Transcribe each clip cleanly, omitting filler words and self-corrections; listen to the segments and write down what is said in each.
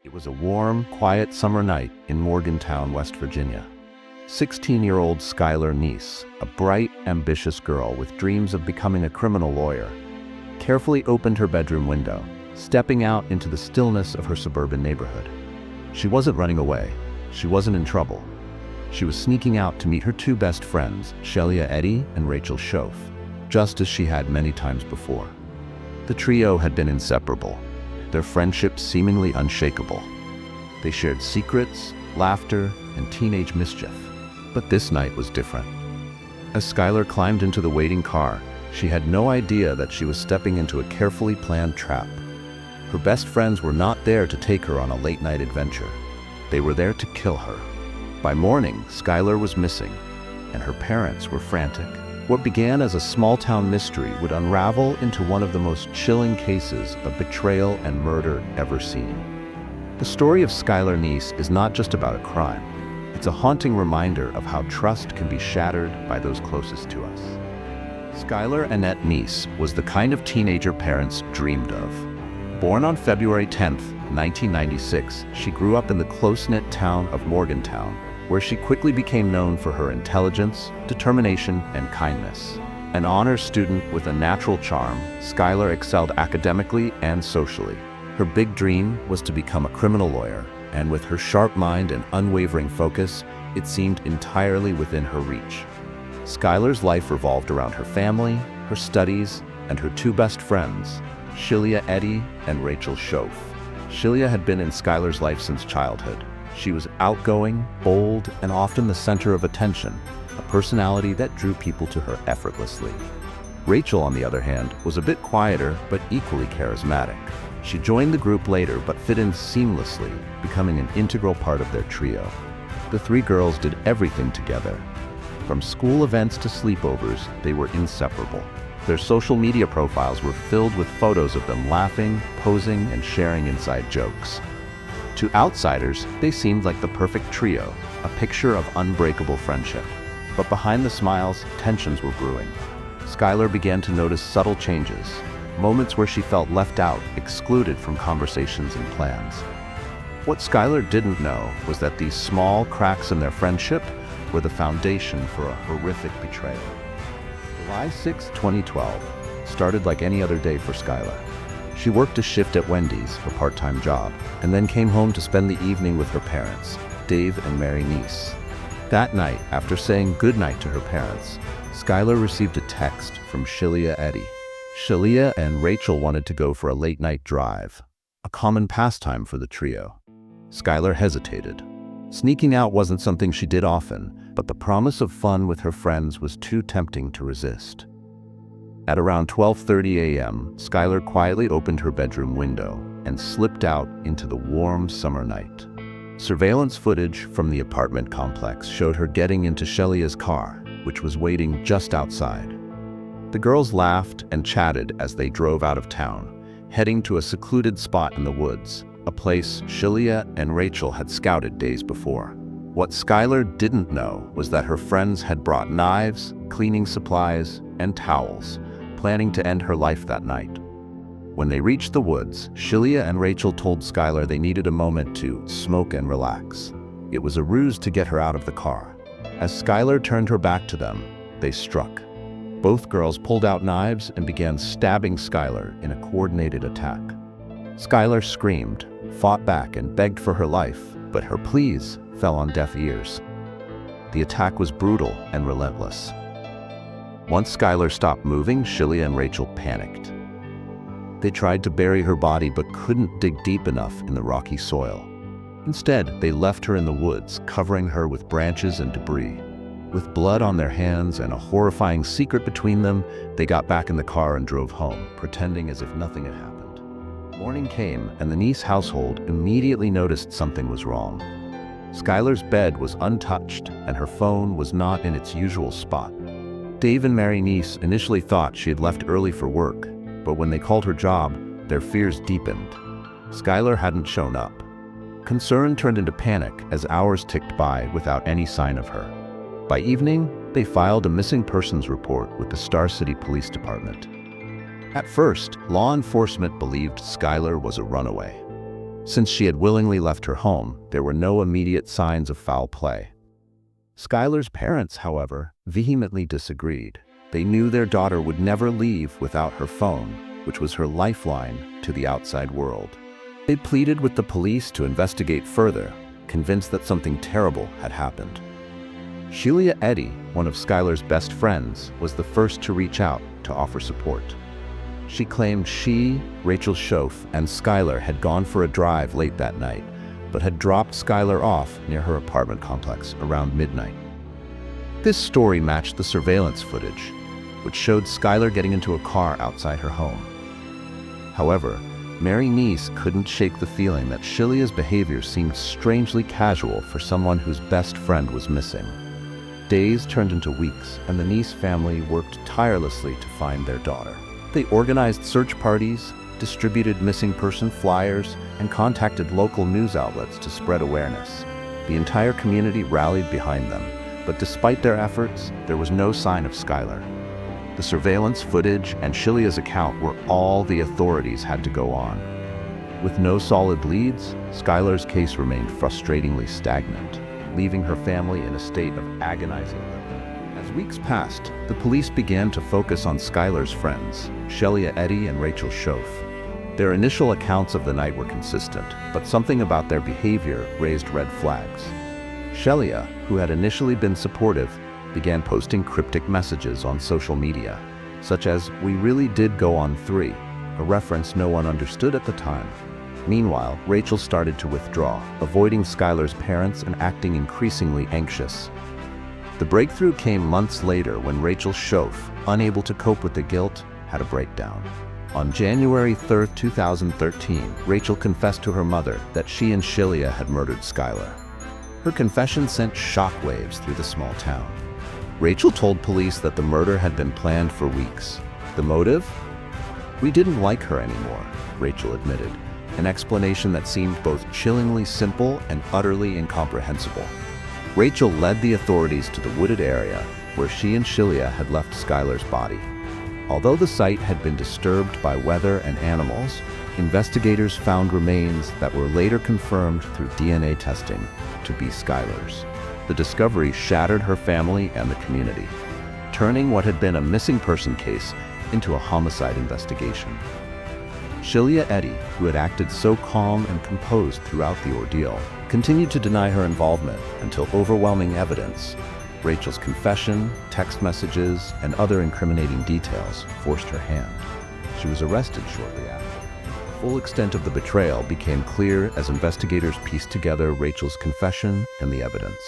It was a warm, quiet summer night in Morgantown, West Virginia. 16-year-old Skylar Neese, a bright, ambitious girl with dreams of becoming a criminal lawyer, carefully opened her bedroom window, stepping out into the stillness of her suburban neighborhood. She wasn't running away. She wasn't in trouble. She was sneaking out to meet her two best friends, Shelia Eddy and Rachel Schoaf, just as she had many times before. The trio had been inseparable, their friendship seemingly unshakable. They shared secrets, laughter, and teenage mischief. But this night was different. As Skylar climbed into the waiting car, she had no idea that she was stepping into a carefully planned trap. Her best friends were not there to take her on a late-night adventure. They were there to kill her. By morning, Skylar was missing, and her parents were frantic. What began as a small-town mystery would unravel into one of the most chilling cases of betrayal and murder ever seen. The story of Skylar Neese is not just about a crime. It's a haunting reminder of how trust can be shattered by those closest to us. Skylar Annette Neese was the kind of teenager parents dreamed of. Born on February 10, 1996, she grew up in the close-knit town of Morgantown, where she quickly became known for her intelligence, determination, and kindness. An honors student with a natural charm, Skylar excelled academically and socially. Her big dream was to become a criminal lawyer, and with her sharp mind and unwavering focus, it seemed entirely within her reach. Skylar's life revolved around her family, her studies, and her two best friends, Shelia Eddy and Rachel Schoaf. Shelia had been in Skylar's life since childhood. She was outgoing, bold, and often the center of attention, a personality that drew people to her effortlessly. Rachel, on the other hand, was a bit quieter but equally charismatic. She joined the group later but fit in seamlessly, becoming an integral part of their trio. The three girls did everything together. From school events to sleepovers, they were inseparable. Their social media profiles were filled with photos of them laughing, posing, and sharing inside jokes. To outsiders, they seemed like the perfect trio, a picture of unbreakable friendship. But behind the smiles, tensions were brewing. Skylar began to notice subtle changes, moments where she felt left out, excluded from conversations and plans. What Skylar didn't know was that these small cracks in their friendship were the foundation for a horrific betrayal. July 6, 2012, started like any other day for Skylar. She worked a shift at Wendy's, her part-time job, and then came home to spend the evening with her parents, Dave and Mary Neese. That night, after saying goodnight to her parents, Skylar received a text from Shelia Eddy. Shelia and Rachel wanted to go for a late-night drive, a common pastime for the trio. Skylar hesitated. Sneaking out wasn't something she did often, but the promise of fun with her friends was too tempting to resist. At around 12:30 a.m., Skylar quietly opened her bedroom window and slipped out into the warm summer night. Surveillance footage from the apartment complex showed her getting into Shelia's car, which was waiting just outside. The girls laughed and chatted as they drove out of town, heading to a secluded spot in the woods, a place Shelia and Rachel had scouted days before. What Skylar didn't know was that her friends had brought knives, cleaning supplies, and towels, planning to end her life that night. When they reached the woods, Shelia and Rachel told Skylar they needed a moment to smoke and relax. It was a ruse to get her out of the car. As Skylar turned her back to them, they struck. Both girls pulled out knives and began stabbing Skylar in a coordinated attack. Skylar screamed, fought back, and begged for her life, but her pleas fell on deaf ears. The attack was brutal and relentless. Once Skylar stopped moving, Shelia and Rachel panicked. They tried to bury her body but couldn't dig deep enough in the rocky soil. Instead, they left her in the woods, covering her with branches and debris. With blood on their hands and a horrifying secret between them, they got back in the car and drove home, pretending as if nothing had happened. Morning came, and the Neese household immediately noticed something was wrong. Skylar's bed was untouched, and her phone was not in its usual spot. Dave and Mary Neese initially thought she had left early for work, but when they called her job, their fears deepened. Skylar hadn't shown up. Concern turned into panic as hours ticked by without any sign of her. By evening, they filed a missing persons report with the Star City Police Department. At first, law enforcement believed Skylar was a runaway. Since she had willingly left her home, there were no immediate signs of foul play. Skylar's parents, however, vehemently disagreed. They knew their daughter would never leave without her phone, which was her lifeline to the outside world. They pleaded with the police to investigate further, convinced that something terrible had happened. Sheila Eddy, one of Skylar's best friends, was the first to reach out to offer support. She claimed she, Rachel Shoaf, and Skylar had gone for a drive late that night, but had dropped Skylar off near her apartment complex around midnight. This story matched the surveillance footage, which showed Skylar getting into a car outside her home. However, Mary Neese couldn't shake the feeling that Sheila's behavior seemed strangely casual for someone whose best friend was missing. Days turned into weeks, and the Neese family worked tirelessly to find their daughter. They organized search parties, distributed missing person flyers, and contacted local news outlets to spread awareness. The entire community rallied behind them, but despite their efforts, there was no sign of Skylar. The surveillance footage and Sheila's account were all the authorities had to go on. With no solid leads, Skylar's case remained frustratingly stagnant, leaving her family in a state of agonizing limbo. As weeks passed, the police began to focus on Skylar's friends, Sheila Eddy and Rachel Shoaf. Their initial accounts of the night were consistent, but something about their behavior raised red flags. Sheila, who had initially been supportive, began posting cryptic messages on social media, such as, "We really did go on 3, a reference no one understood at the time. Meanwhile, Rachel started to withdraw, avoiding Skylar's parents and acting increasingly anxious. The breakthrough came months later when Rachel Shoaf, unable to cope with the guilt, had a breakdown. On January 3, 2013, Rachel confessed to her mother that she and Sheila had murdered Skylar. Her confession sent shockwaves through the small town. Rachel told police that the murder had been planned for weeks. The motive? "We didn't like her anymore," Rachel admitted, an explanation that seemed both chillingly simple and utterly incomprehensible. Rachel led the authorities to the wooded area where she and Sheila had left Skylar's body. Although the site had been disturbed by weather and animals, investigators found remains that were later confirmed through DNA testing to be Skylar's. The discovery shattered her family and the community, turning what had been a missing person case into a homicide investigation. Sheila Eddy, who had acted so calm and composed throughout the ordeal, continued to deny her involvement until overwhelming evidence, Rachel's confession, text messages, and other incriminating details, forced her hand. She was arrested shortly after. The full extent of the betrayal became clear as investigators pieced together Rachel's confession and the evidence.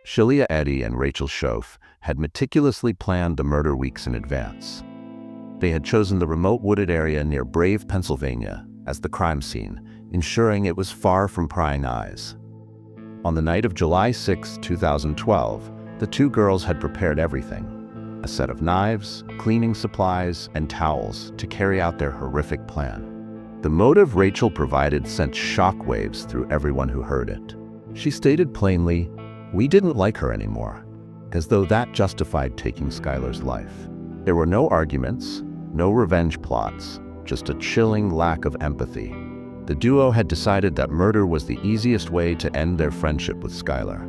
Sheila Eddy and Rachel Shoaf had meticulously planned the murder weeks in advance. They had chosen the remote wooded area near Brave, Pennsylvania, as the crime scene, ensuring it was far from prying eyes. On the night of July 6, 2012, the two girls had prepared everything: a set of knives, cleaning supplies, and towels to carry out their horrific plan. The motive Rachel provided sent shockwaves through everyone who heard it. She stated plainly, "We didn't like her anymore," as though that justified taking Skylar's life. There were no arguments, no revenge plots, just a chilling lack of empathy. The duo had decided that murder was the easiest way to end their friendship with Skylar.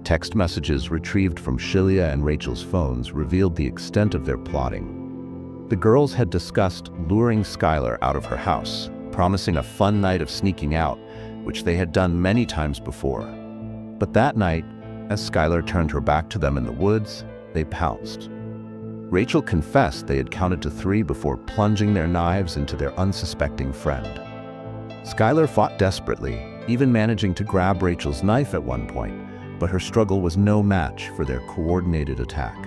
Text messages retrieved from Sheila and Rachel's phones revealed the extent of their plotting. The girls had discussed luring Skylar out of her house, promising a fun night of sneaking out, which they had done many times before. But that night, as Skylar turned her back to them in the woods, they pounced. Rachel confessed they had counted to 3 before plunging their knives into their unsuspecting friend. Skylar fought desperately, even managing to grab Rachel's knife at one point, but her struggle was no match for their coordinated attack.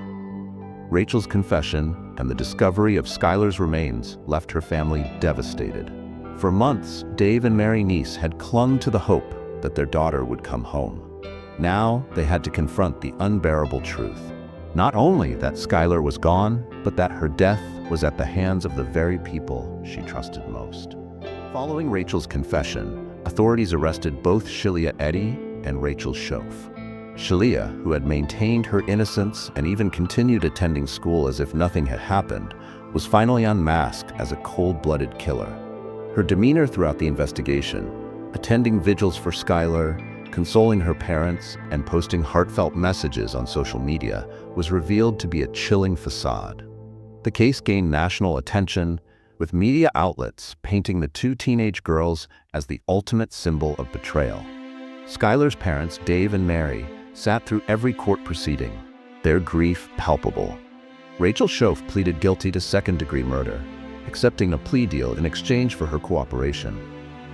Rachel's confession and the discovery of Skylar's remains left her family devastated. For months, Dave and Mary Neese had clung to the hope that their daughter would come home. Now they had to confront the unbearable truth. Not only that Skylar was gone, but that her death was at the hands of the very people she trusted most. Following Rachel's confession, authorities arrested both Sheila Eddy and Rachel Shoaf. Sheila, who had maintained her innocence and even continued attending school as if nothing had happened, was finally unmasked as a cold-blooded killer. Her demeanor throughout the investigation, attending vigils for Skylar, consoling her parents, and posting heartfelt messages on social media was revealed to be a chilling facade. The case gained national attention, with media outlets painting the two teenage girls as the ultimate symbol of betrayal. Skylar's parents, Dave and Mary, sat through every court proceeding, their grief palpable. Rachel Shoaf pleaded guilty to second-degree murder, accepting a plea deal in exchange for her cooperation.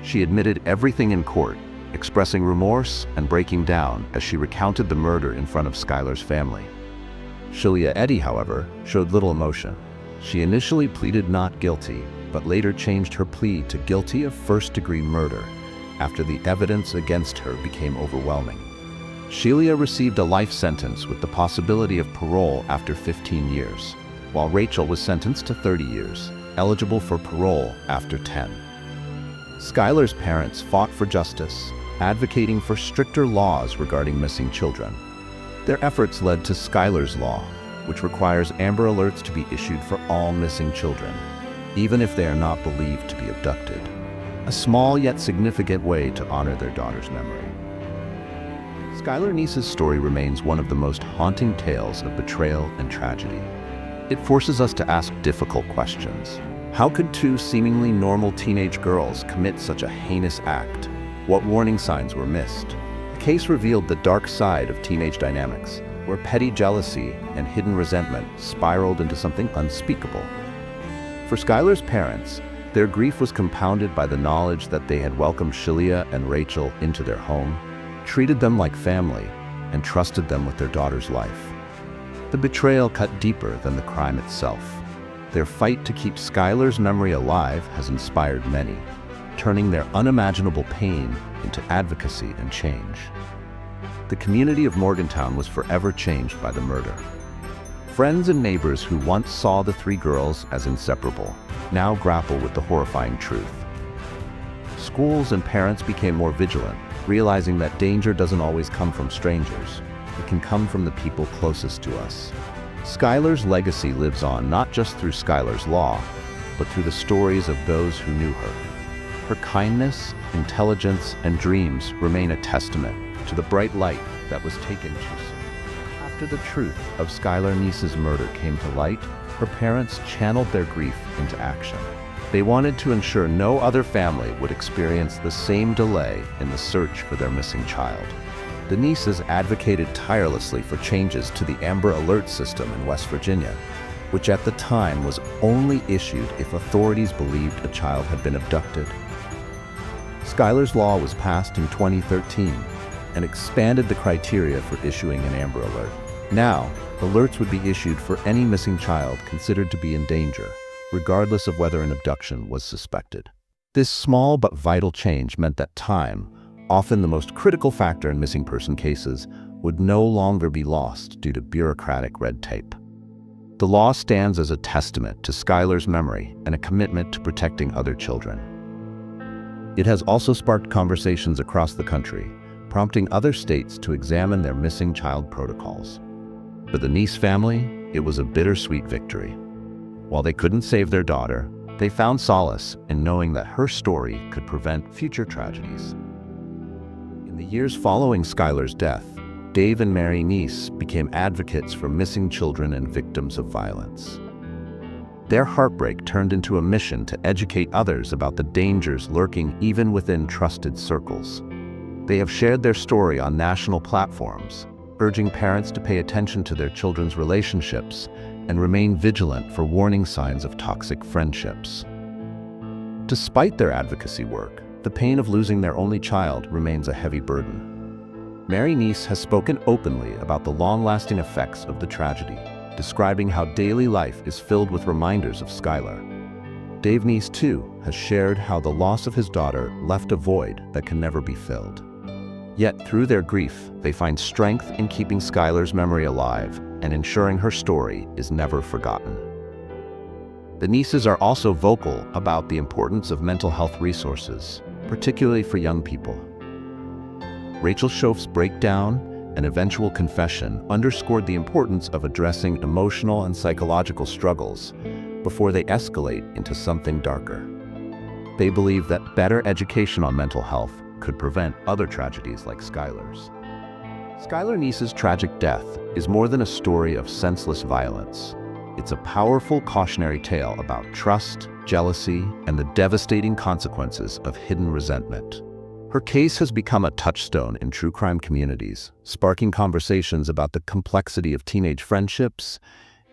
She admitted everything in court, expressing remorse and breaking down as she recounted the murder in front of Skylar's family. Shelia Eddy, however, showed little emotion. She initially pleaded not guilty, but later changed her plea to guilty of first-degree murder after the evidence against her became overwhelming. Shelia received a life sentence with the possibility of parole after 15 years, while Rachel was sentenced to 30 years, eligible for parole after 10. Skylar's parents fought for justice, advocating for stricter laws regarding missing children. Their efforts led to Skylar's Law, which requires Amber Alerts to be issued for all missing children, even if they are not believed to be abducted. A small yet significant way to honor their daughter's memory. Skylar Neese's story remains one of the most haunting tales of betrayal and tragedy. It forces us to ask difficult questions. How could two seemingly normal teenage girls commit such a heinous act? What warning signs were missed? The case revealed the dark side of teenage dynamics, where petty jealousy and hidden resentment spiraled into something unspeakable. For Skylar's parents, their grief was compounded by the knowledge that they had welcomed Shelia and Rachel into their home, treated them like family, and trusted them with their daughter's life. The betrayal cut deeper than the crime itself. Their fight to keep Skylar's memory alive has inspired many, turning their unimaginable pain into advocacy and change. The community of Morgantown was forever changed by the murder. Friends and neighbors who once saw the three girls as inseparable now grapple with the horrifying truth. Schools and parents became more vigilant, realizing that danger doesn't always come from strangers. It can come from the people closest to us. Skylar's legacy lives on not just through Skylar's Law, but through the stories of those who knew her. Her kindness, intelligence, and dreams remain a testament to the bright light that was taken too soon. After the truth of Skylar Neese's murder came to light, her parents channeled their grief into action. They wanted to ensure no other family would experience the same delay in the search for their missing child. The Neeses advocated tirelessly for changes to the Amber Alert system in West Virginia, which at the time was only issued if authorities believed a child had been abducted. Skylar's Law was passed in 2013 and expanded the criteria for issuing an Amber Alert. Now, alerts would be issued for any missing child considered to be in danger, regardless of whether an abduction was suspected. This small but vital change meant that time, often the most critical factor in missing person cases, would no longer be lost due to bureaucratic red tape. The law stands as a testament to Skylar's memory and a commitment to protecting other children. It has also sparked conversations across the country, prompting other states to examine their missing child protocols. For the Neese family, it was a bittersweet victory. While they couldn't save their daughter, they found solace in knowing that her story could prevent future tragedies. In the years following Skylar's death, Dave and Mary Neese became advocates for missing children and victims of violence. Their heartbreak turned into a mission to educate others about the dangers lurking even within trusted circles. They have shared their story on national platforms, urging parents to pay attention to their children's relationships and remain vigilant for warning signs of toxic friendships. Despite their advocacy work, the pain of losing their only child remains a heavy burden. Mary Neese has spoken openly about the long-lasting effects of the tragedy, describing how daily life is filled with reminders of Skylar. Dave Neese, too, has shared how the loss of his daughter left a void that can never be filled. Yet, through their grief, they find strength in keeping Skylar's memory alive and ensuring her story is never forgotten. The Neeses are also vocal about the importance of mental health resources, particularly for young people. Rachel Shoaf's breakdown and eventual confession underscored the importance of addressing emotional and psychological struggles before they escalate into something darker. They believe that better education on mental health could prevent other tragedies like Skylar's. Skylar Neese's tragic death is more than a story of senseless violence. It's a powerful cautionary tale about trust, jealousy, and the devastating consequences of hidden resentment. Her case has become a touchstone in true crime communities, sparking conversations about the complexity of teenage friendships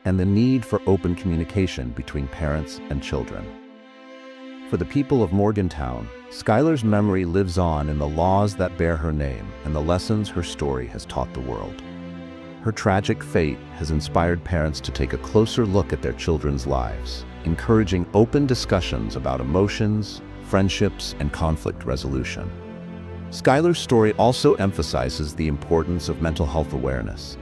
and the need for open communication between parents and children. For the people of Morgantown, Skylar's memory lives on in the laws that bear her name and the lessons her story has taught the world. Her tragic fate has inspired parents to take a closer look at their children's lives, encouraging open discussions about emotions, friendships, and conflict resolution. Skylar's story also emphasizes the importance of mental health awareness,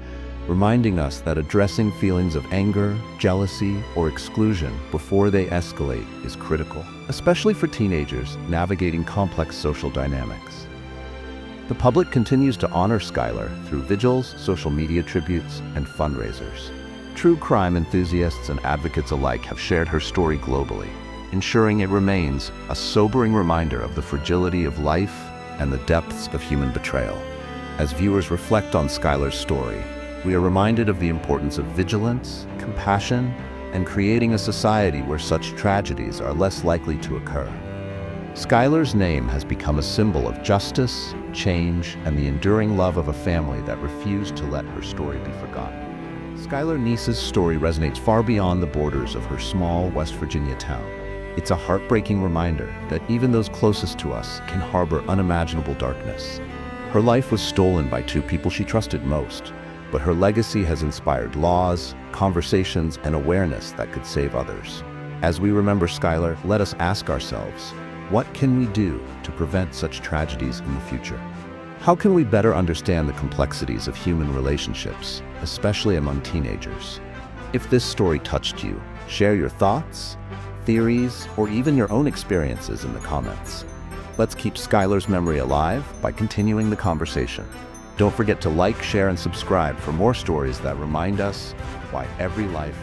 reminding us that addressing feelings of anger, jealousy, or exclusion before they escalate is critical, especially for teenagers navigating complex social dynamics. The public continues to honor Skylar through vigils, social media tributes, and fundraisers. True crime enthusiasts and advocates alike have shared her story globally, ensuring it remains a sobering reminder of the fragility of life and the depths of human betrayal. As viewers reflect on Skylar's story, we are reminded of the importance of vigilance, compassion, and creating a society where such tragedies are less likely to occur. Skylar's name has become a symbol of justice, change, and the enduring love of a family that refused to let her story be forgotten. Skylar Neese's story resonates far beyond the borders of her small West Virginia town. It's a heartbreaking reminder that even those closest to us can harbor unimaginable darkness. Her life was stolen by two people she trusted most, but her legacy has inspired laws, conversations, and awareness that could save others. As we remember Skylar, let us ask ourselves, what can we do to prevent such tragedies in the future? How can we better understand the complexities of human relationships, especially among teenagers? If this story touched you, share your thoughts, theories, or even your own experiences in the comments. Let's keep Skylar's memory alive by continuing the conversation. Don't forget to like, share, and subscribe for more stories that remind us why every life